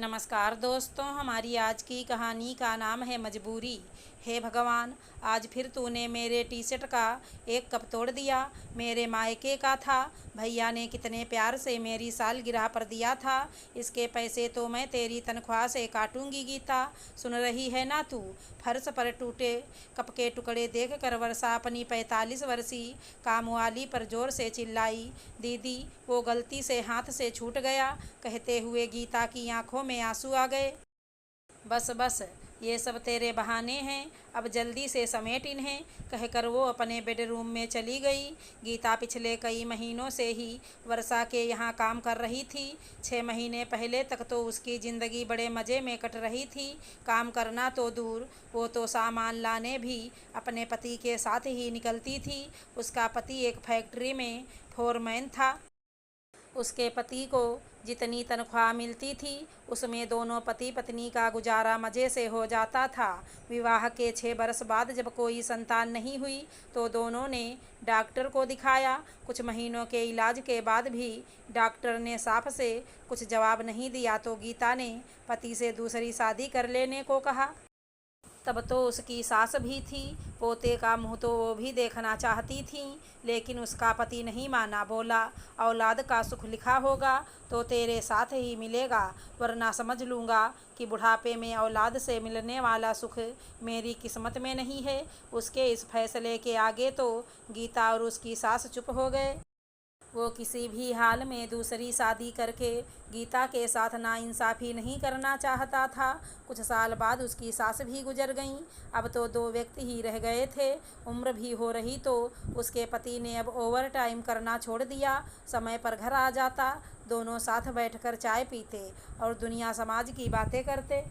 नमस्कार दोस्तों, हमारी आज की कहानी का नाम है मजबूरी। हे भगवान, आज फिर तूने मेरे टी शर्ट का एक कप तोड़ दिया। मेरे मायके का था, भैया ने कितने प्यार से मेरी सालगिरह पर दिया था। इसके पैसे तो मैं तेरी तनख्वाह से काटूंगी। गीता, सुन रही है ना तू? फर्श पर टूटे कप के टुकड़े देख कर वर्षा अपनी 45 वर्षीय कामवाली पर जोर से चिल्लाई। दीदी, वो गलती से हाथ से छूट गया, कहते हुए गीता की आंखों में आंसू आ गए। बस बस, ये सब तेरे बहाने हैं, अब जल्दी से समेट इन्हें, कहकर वो अपने बेडरूम में चली गई। गीता पिछले कई महीनों से ही वर्षा के यहाँ काम कर रही थी। 6 महीने पहले तक तो उसकी ज़िंदगी बड़े मज़े में कट रही थी। काम करना तो दूर, वो तो सामान लाने भी अपने पति के साथ ही निकलती थी। उसका पति एक फैक्ट्री में फोरमैन था। उसके पति को जितनी तनख्वाह मिलती थी, उसमें दोनों पति पत्नी का गुजारा मज़े से हो जाता था। विवाह के 6 बरस बाद जब कोई संतान नहीं हुई तो दोनों ने डॉक्टर को दिखाया। कुछ महीनों के इलाज के बाद भी डॉक्टर ने साफ से कुछ जवाब नहीं दिया तो गीता ने पति से दूसरी शादी कर लेने को कहा। तब तो उसकी सास भी थी, पोते का मुंह तो वो भी देखना चाहती थी, लेकिन उसका पति नहीं माना। बोला, औलाद का सुख लिखा होगा तो तेरे साथ ही मिलेगा, वरना समझ लूँगा कि बुढ़ापे में औलाद से मिलने वाला सुख मेरी किस्मत में नहीं है। उसके इस फैसले के आगे तो गीता और उसकी सास चुप हो गए। वो किसी भी हाल में दूसरी शादी करके गीता के साथ नाइंसाफ़ी नहीं करना चाहता था। कुछ साल बाद उसकी सास भी गुजर गईं। अब तो 2 व्यक्ति ही रह गए थे। उम्र भी हो रही तो उसके पति ने अब ओवर टाइम करना छोड़ दिया, समय पर घर आ जाता। दोनों साथ बैठकर चाय पीते और दुनिया समाज की बातें करते।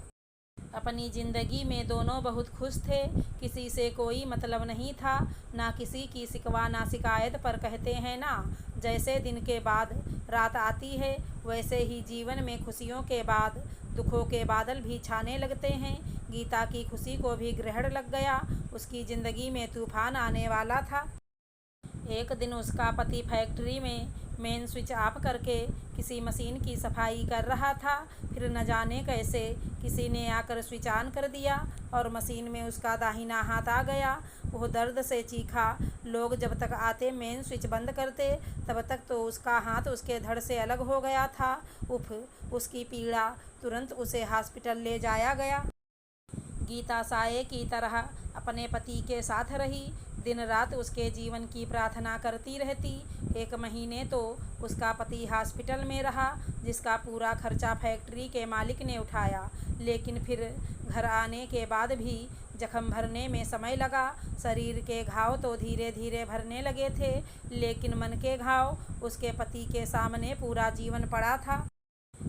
अपनी ज़िंदगी में दोनों बहुत खुश थे, किसी से कोई मतलब नहीं था, ना किसी की शिकवा ना शिकायत। पर कहते हैं ना, जैसे दिन के बाद रात आती है, वैसे ही जीवन में खुशियों के बाद दुखों के बादल भी छाने लगते हैं। गीता की खुशी को भी ग्रहण लग गया, उसकी ज़िंदगी में तूफान आने वाला था। एक दिन उसका पति फैक्ट्री में मेन स्विच ऑफ करके किसी मशीन की सफाई कर रहा था। फिर न जाने कैसे किसी ने आकर स्विच ऑन कर दिया और मशीन में उसका दाहिना हाथ आ गया। वो दर्द से चीखा। लोग जब तक आते मेन स्विच बंद करते, तब तक तो उसका हाथ उसके धड़ से अलग हो गया था। उफ, उसकी पीड़ा! तुरंत उसे हॉस्पिटल ले जाया गया। गीता साये की तरह अपने पति के साथ रही, दिन रात उसके जीवन की प्रार्थना करती रहती। 1 महीने तो उसका पति हॉस्पिटल में रहा, जिसका पूरा खर्चा फैक्ट्री के मालिक ने उठाया। लेकिन फिर घर आने के बाद भी जख्म भरने में समय लगा। शरीर के घाव तो धीरे धीरे भरने लगे थे, लेकिन मन के घाव, उसके पति के सामने पूरा जीवन पड़ा था।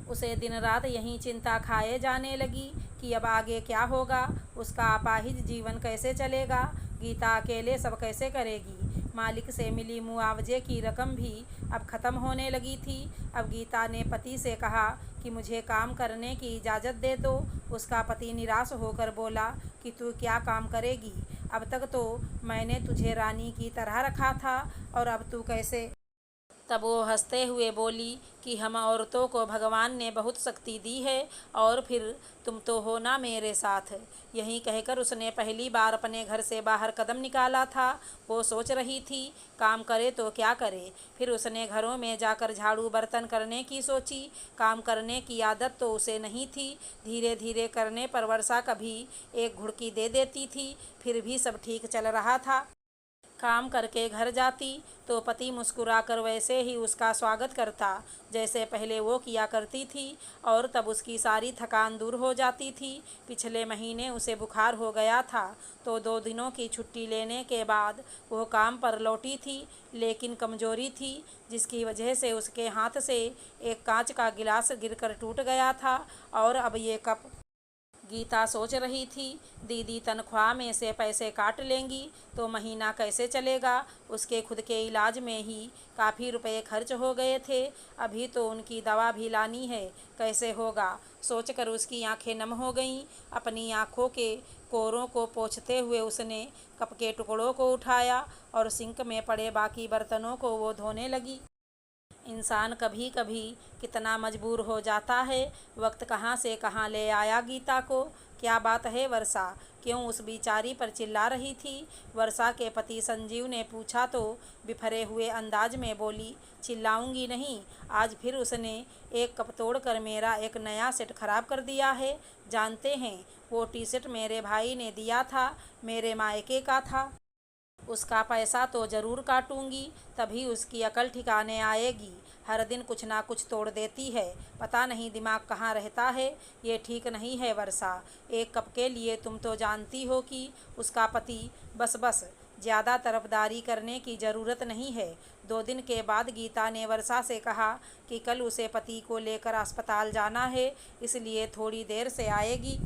उसे दिन रात यही चिंता खाए जाने लगी कि अब आगे क्या होगा, उसका अपाहिज जीवन कैसे चलेगा, गीता अकेले सब कैसे करेगी। मालिक से मिली मुआवजे की रकम भी अब ख़त्म होने लगी थी। अब गीता ने पति से कहा कि मुझे काम करने की इजाज़त दे दो। उसका पति निराश होकर बोला कि तू क्या काम करेगी, अब तक तो मैंने तुझे रानी की तरह रखा था, और अब तू कैसे। तब वो हंसते हुए बोली कि हम औरतों को भगवान ने बहुत शक्ति दी है, और फिर तुम तो हो ना मेरे साथ। यही कहकर उसने पहली बार अपने घर से बाहर कदम निकाला था। वो सोच रही थी, काम करे तो क्या करे। फिर उसने घरों में जाकर झाड़ू बर्तन करने की सोची। काम करने की आदत तो उसे नहीं थी। धीरे धीरे करने पर वर्षा कभी एक घुड़की दे देती थी, फिर भी सब ठीक चल रहा था। काम करके घर जाती तो पति मुस्कुराकर वैसे ही उसका स्वागत करता जैसे पहले वो किया करती थी, और तब उसकी सारी थकान दूर हो जाती थी। पिछले महीने उसे बुखार हो गया था तो 2 दिनों की छुट्टी लेने के बाद वो काम पर लौटी थी, लेकिन कमज़ोरी थी, जिसकी वजह से उसके हाथ से एक कांच का गिलास गिरकर टूट गया था। और अब ये कप। गीता सोच रही थी, दीदी तनख्वाह में से पैसे काट लेंगी तो महीना कैसे चलेगा। उसके खुद के इलाज में ही काफ़ी रुपए खर्च हो गए थे, अभी तो उनकी दवा भी लानी है, कैसे होगा। सोचकर उसकी आंखें नम हो गईं। अपनी आंखों के कोरों को पोंछते हुए उसने कप के टुकड़ों को उठाया और सिंक में पड़े बाकी बर्तनों को वो धोने लगी। इंसान कभी कभी कितना मजबूर हो जाता है, वक्त कहाँ से कहाँ ले आया गीता को। क्या बात है वर्षा, क्यों उस बेचारी पर चिल्ला रही थी? वर्षा के पति संजीव ने पूछा तो बिफरे हुए अंदाज में बोली, चिल्लाऊंगी नहीं, आज फिर उसने एक कप तोड़कर मेरा एक नया सेट खराब कर दिया है। जानते हैं, वो टी शर्ट मेरे भाई ने दिया था, मेरे मायके का था। उसका पैसा तो ज़रूर काटूंगी, तभी उसकी अकल ठिकाने आएगी। हर दिन कुछ ना कुछ तोड़ देती है, पता नहीं दिमाग कहाँ रहता है। ये ठीक नहीं है वर्षा, एक कप के लिए तुम तो जानती हो कि उसका पति। बस बस, ज़्यादा तरफदारी करने की ज़रूरत नहीं है। 2 दिन के बाद गीता ने वर्षा से कहा कि कल उसे पति को लेकर अस्पताल जाना है, इसलिए थोड़ी देर से आएगी।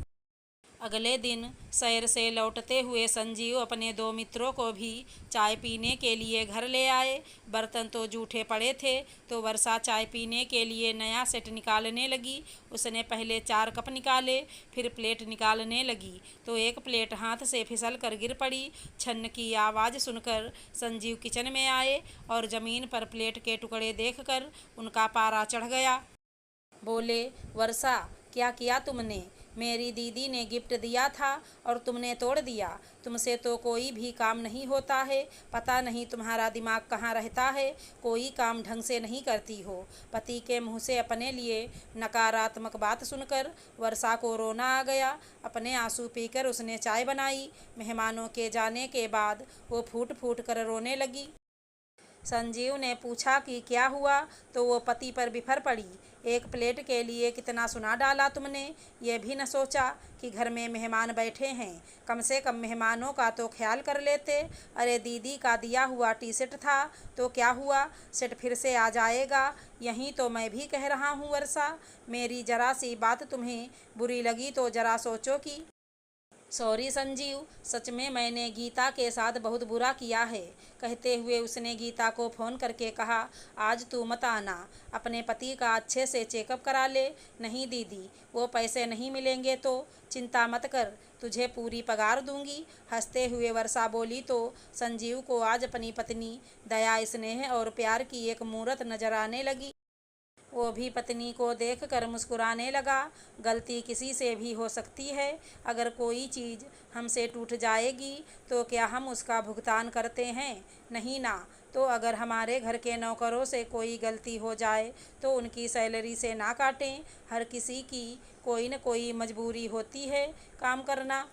अगले दिन शहर से लौटते हुए संजीव अपने 2 मित्रों को भी चाय पीने के लिए घर ले आए। बर्तन तो जूठे पड़े थे, तो वर्षा चाय पीने के लिए नया सेट निकालने लगी। उसने पहले 4 कप निकाले, फिर प्लेट निकालने लगी तो एक प्लेट हाथ से फिसल कर गिर पड़ी। छन्न की आवाज़ सुनकर संजीव किचन में आए और ज़मीन पर प्लेट के टुकड़े देखकर उनका पारा चढ़ गया। बोले, वर्षा, क्या किया तुमने? मेरी दीदी ने गिफ्ट दिया था और तुमने तोड़ दिया। तुमसे तो कोई भी काम नहीं होता है, पता नहीं तुम्हारा दिमाग कहाँ रहता है, कोई काम ढंग से नहीं करती हो। पति के मुंह से अपने लिए नकारात्मक बात सुनकर वर्षा को रोना आ गया। अपने आंसू पीकर उसने चाय बनाई। मेहमानों के जाने के बाद वो फूट फूट कर रोने लगी। संजीव ने पूछा कि क्या हुआ, तो वो पति पर बिफर पड़ी। एक प्लेट के लिए कितना सुना डाला तुमने, ये भी न सोचा कि घर में मेहमान बैठे हैं, कम से कम मेहमानों का तो ख्याल कर लेते। अरे दीदी का दिया हुआ टी शर्ट था तो क्या हुआ, सेट फिर से आ जाएगा। यहीं तो मैं भी कह रहा हूँ वर्षा, मेरी जरा सी बात तुम्हें बुरी लगी तो जरा सोचो कि। सॉरी संजीव, सच में मैंने गीता के साथ बहुत बुरा किया है। कहते हुए उसने गीता को फ़ोन करके कहा, आज तू मत आना, अपने पति का अच्छे से चेकअप करा ले। नहीं दीदी, वो पैसे नहीं मिलेंगे तो चिंता मत कर, तुझे पूरी पगार दूंगी। हंसते हुए वर्षा बोली तो संजीव को आज अपनी पत्नी दया, स्नेह और प्यार की एक मूरत नजर आने लगी। वो भी पत्नी को देखकर मुस्कुराने लगा। गलती किसी से भी हो सकती है। अगर कोई चीज़ हमसे टूट जाएगी तो क्या हम उसका भुगतान करते हैं? नहीं ना। तो अगर हमारे घर के नौकरों से कोई गलती हो जाए तो उनकी सैलरी से ना काटें। हर किसी की कोई न कोई मजबूरी होती है काम करना,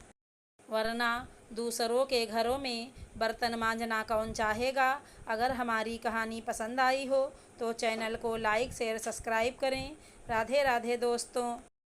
वरना दूसरों के घरों में बर्तन मांजना कौन चाहेगा। अगर हमारी कहानी पसंद आई हो तो चैनल को लाइक शेयर सब्सक्राइब करें। राधे राधे दोस्तों।